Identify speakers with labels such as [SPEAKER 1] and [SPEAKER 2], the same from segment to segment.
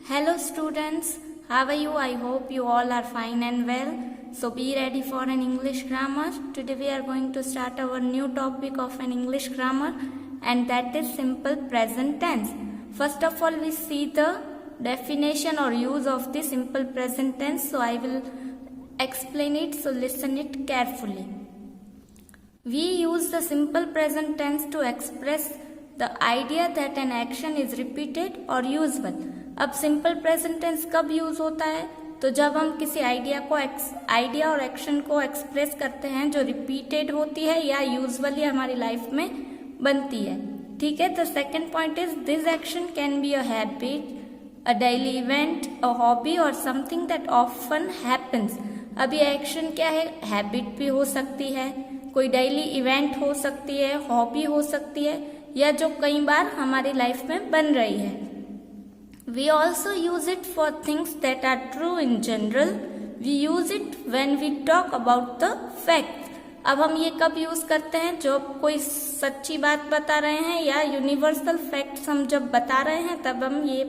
[SPEAKER 1] Hello students, how are you? I hope you all are fine and well. So be ready for an English grammar. Today we are going to start our new topic of an English grammar, and that is simple present tense. First of all, we see the definition or use of the simple present tense. So I will explain it, so listen it carefully. We use the simple present tense to express the idea that an action is repeated or usual. अब simple present tense कब use होता है? तो जब हम किसी idea और action को एक्सप्रेस करते हैं जो रिपीटेड होती है या यूजुअली हमारी लाइफ में बनती है. ठीक है. The second point is this action can be a habit, a daily event, a hobby और समथिंग दैट ऑफन हैपन्स. अब ये एक्शन क्या है? हैबिट भी हो सकती है, कोई डेली इवेंट हो सकती है, हॉबी हो सकती है, या जो कई बार हमारी लाइफ में बन रही है. We also use it for things that are true in general. We use it when we talk about the facts. अब हम ये कब यूज करते हैं? जब कोई सच्ची बात बता रहे हैं या यूनिवर्सल फैक्ट्स हम जब बता रहे हैं तब हम ये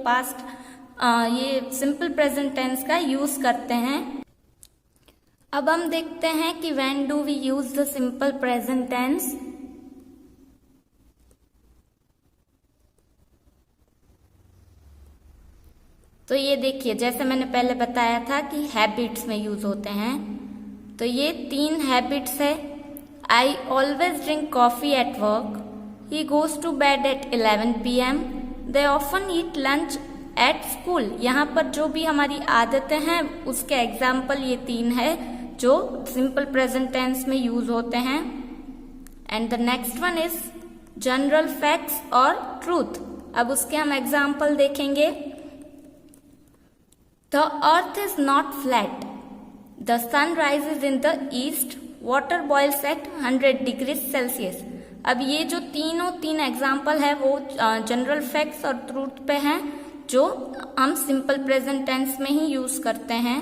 [SPEAKER 1] ये सिंपल प्रेजेंट टेंस का यूज करते हैं. अब हम देखते हैं कि when do we use the simple present tense. तो ये देखिए, जैसे मैंने पहले बताया था कि हैबिट्स में यूज होते हैं, तो ये 3 हैबिट्स है. I always drink coffee at work, he goes to bed at 11 PM, they often eat lunch at school. यहाँ पर जो भी हमारी आदतें हैं उसके एग्जाम्पल ये 3 है जो सिंपल प्रेजेंट टेंस में यूज होते हैं. And the next one is general facts और ट्रूथ. अब उसके हम एग्जाम्पल देखेंगे. The earth is not flat. The sun rises in the east. Water boils at 100 degrees Celsius. अब ये जो तीन एग्जाम्पल है वो जनरल फैक्ट्स और ट्रूथ पे हैं जो हम सिंपल प्रेजेंट टेंस में ही यूज करते हैं.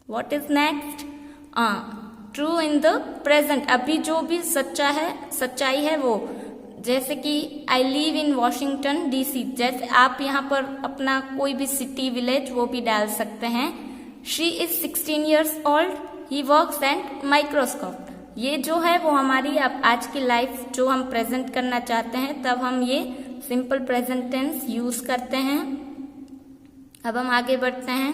[SPEAKER 1] What is next? True in the present. अभी जो भी सच्चाई है वो, जैसे कि I live in Washington DC. जैसे आप यहाँ पर अपना कोई भी सिटी विलेज वो भी डाल सकते हैं. She is 16 years old. He works at Microsoft. ये जो है वो हमारी अब आज की लाइफ जो हम प्रेजेंट करना चाहते हैं तब हम ये सिंपल प्रेजेंट टेंस यूज करते हैं. अब हम आगे बढ़ते हैं.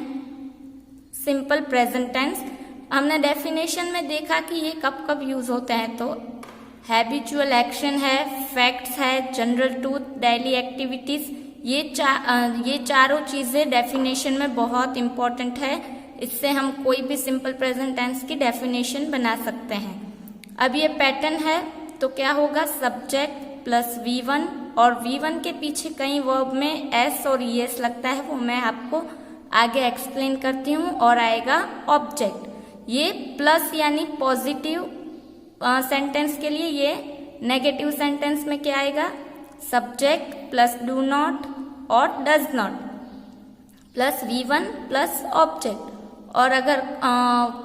[SPEAKER 1] सिंपल प्रेजेंट टेंस हमने डेफिनेशन में देखा कि ये कब कब यूज होते हैं. तो हैबिचुअल एक्शन है, फैक्ट्स है, जनरल ट्रूथ, डेली एक्टिविटीज, ये चारों चीजें डेफिनेशन में बहुत इंपॉर्टेंट है. इससे हम कोई भी सिंपल प्रेजेंट टेंस की डेफिनेशन बना सकते हैं. अब ये पैटर्न है तो क्या होगा? सब्जेक्ट प्लस V1, और V1 के पीछे कई वर्ब में S और ES लगता है, वो मैं आपको आगे एक्सप्लेन करती हूँ. और आएगा ऑब्जेक्ट. ये प्लस यानी पॉजिटिव सेंटेंस के लिए, ये नेगेटिव सेंटेंस में क्या आएगा? सब्जेक्ट प्लस डू नॉट और does not plus V1 plus object. और अगर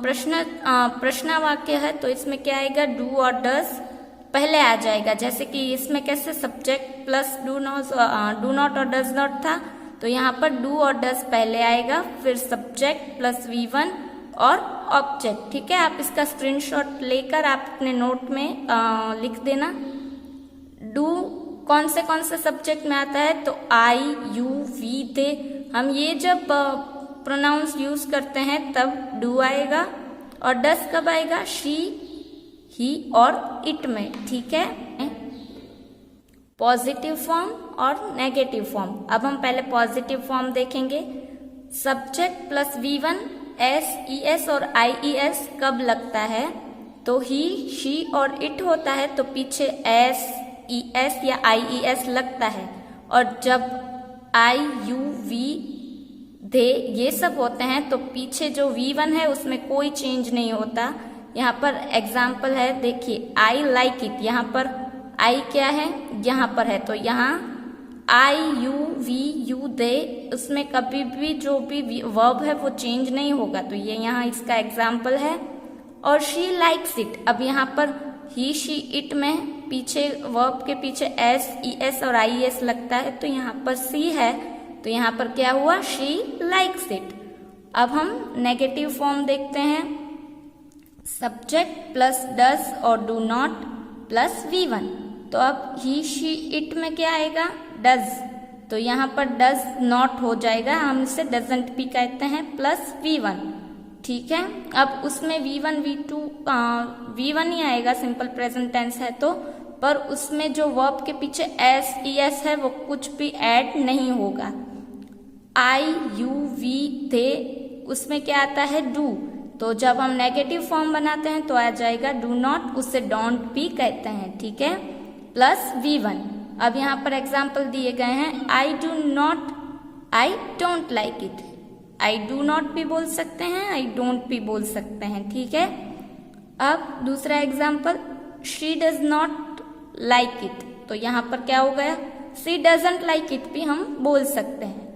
[SPEAKER 1] प्रश्न वाक्य है तो इसमें क्या आएगा? डू और डज पहले आ जाएगा. जैसे कि इसमें कैसे सब्जेक्ट प्लस डू नॉट और डज नॉट था, तो यहाँ पर डू और डज पहले आएगा, फिर सब्जेक्ट प्लस V1 और ऑब्जेक्ट. ठीक है. आप इसका स्क्रीनशॉट लेकर आप अपने नोट में लिख देना. डू कौन से सब्जेक्ट में आता है? तो आई, यू, वी, दे. हम ये जब प्रोनाउंस यूज करते हैं तब डू आएगा. और डस कब आएगा? शी, ही और इट में. ठीक है. पॉजिटिव फॉर्म और नेगेटिव फॉर्म. अब हम पहले पॉजिटिव फॉर्म देखेंगे. सब्जेक्ट प्लस V1 SES और IES कब लगता है? तो ही, शी और इट होता है तो पीछे SES या IES लगता है. और जब I, you, we, they ये सब होते हैं तो पीछे जो V1 है उसमें कोई चेंज नहीं होता. यहाँ पर एग्जाम्पल है, देखिए, आई लाइक इट. यहाँ पर आई क्या है? यहाँ पर है, तो यहाँ आई, यू, वी, यू, दे, उसमें कभी भी जो भी वर्ब है वो चेंज नहीं होगा. तो ये यहाँ इसका एग्जाम्पल है. और शी लाइक्स इट. अब यहाँ पर ही, शी, इट में पीछे वर्ब के पीछे SES और IES लगता है, तो यहाँ पर सी है तो यहाँ पर क्या हुआ, शी लाइक्स इट। अब हम नेगेटिव फॉर्म देखते हैं, सब्जेक्ट प्लस डज और डू नॉट प्लस V1। तो अब ही शी इट में क्या आएगा, डज, तो यहाँ पर डज नॉट हो जाएगा, हम इसे डजंट भी कहते हैं, प्लस V1। ठीक है, अब उसमें V1 V2 V1 ही आएगा, सिंपल प्रेजेंट टेंस है तो, पर उसमें जो वर्ब के पीछे एस ES है वो कुछ भी ऐड नहीं होगा। I U V थे, उसमें क्या आता है, डू, तो जब हम नेगेटिव फॉर्म बनाते हैं तो आ जाएगा डू नॉट, उससे डोंट भी कहते हैं। ठीक है, प्लस V1। अब यहाँ पर एग्जाम्पल दिए गए हैं, I do not, I don't like it. I do not भी बोल सकते हैं, आई डोंट भी बोल सकते हैं। ठीक है, अब दूसरा example, she does not like it, तो यहाँ पर क्या हो गया, शी डजंट लाइक इट भी हम बोल सकते हैं।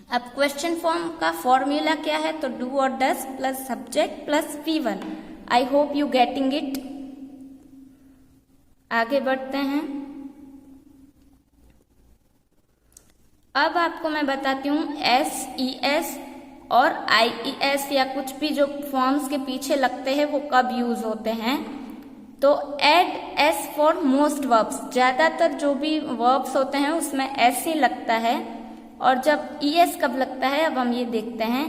[SPEAKER 1] अब क्वेश्चन फॉर्म का फॉर्मूला क्या है, तो डू और does plus subject plus V1। I hope you getting it. आगे बढ़ते हैं। अब आपको मैं बताती हूँ SES और IES या कुछ भी जो फॉर्म्स के पीछे लगते हैं वो कब यूज होते हैं। तो add S for most verbs, ज्यादातर जो भी वर्ब्स होते हैं उसमें S ही लगता है। और जब ES कब लगता है, अब हम ये देखते हैं,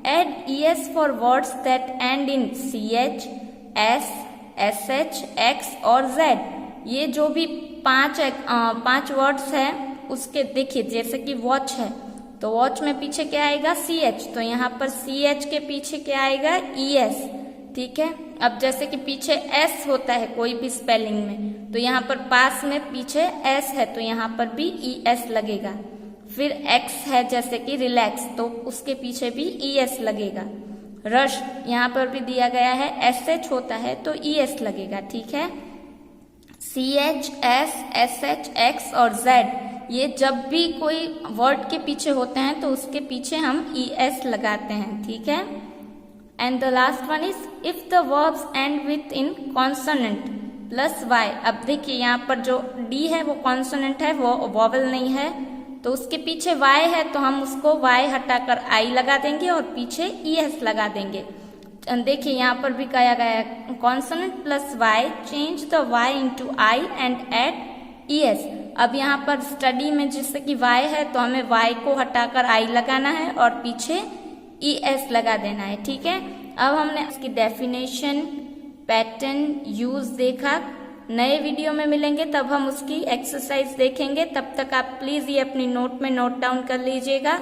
[SPEAKER 1] add ES for words that end in CH, S, SH, X और Z। ये जो भी पांच वर्ड्स हैं उसके देखिए, जैसे कि वॉच है तो वॉच में पीछे क्या आएगा, CH, तो यहाँ पर CH के पीछे क्या आएगा, ES। ठीक है, अब जैसे कि पीछे S होता है कोई भी स्पेलिंग में, तो यहाँ पर पास में पीछे S है तो यहाँ पर भी ES लगेगा। फिर X है जैसे कि रिलैक्स, तो उसके पीछे भी ES लगेगा। रश यहाँ पर भी दिया गया है, SH होता है तो ES लगेगा। ठीक है, CH, S, SH, X और Z, ये जब भी कोई वर्ड के पीछे होते हैं तो उसके पीछे हम ES लगाते हैं। ठीक है, and the last one is if the verbs and with in consonant plus Y। अब देखिए यहाँ पर जो D है वो कॉन्सोनेंट है, वो वॉवल नहीं है, तो उसके पीछे Y है तो हम उसको Y हटाकर I लगा देंगे और पीछे ES लगा देंगे। देखिए यहाँ पर भी कहा गया है consonant plus Y, change the Y into I and add ES। अब यहाँ पर स्टडी में जैसे कि Y है तो हमें Y को हटाकर I लगाना है और पीछे ES लगा देना है। ठीक है, अब हमने इसकी डेफिनेशन, पैटर्न, यूज देखा। नए वीडियो में मिलेंगे तब हम उसकी एक्सरसाइज देखेंगे। तब तक आप प्लीज ये अपनी नोट में नोट डाउन कर लीजिएगा।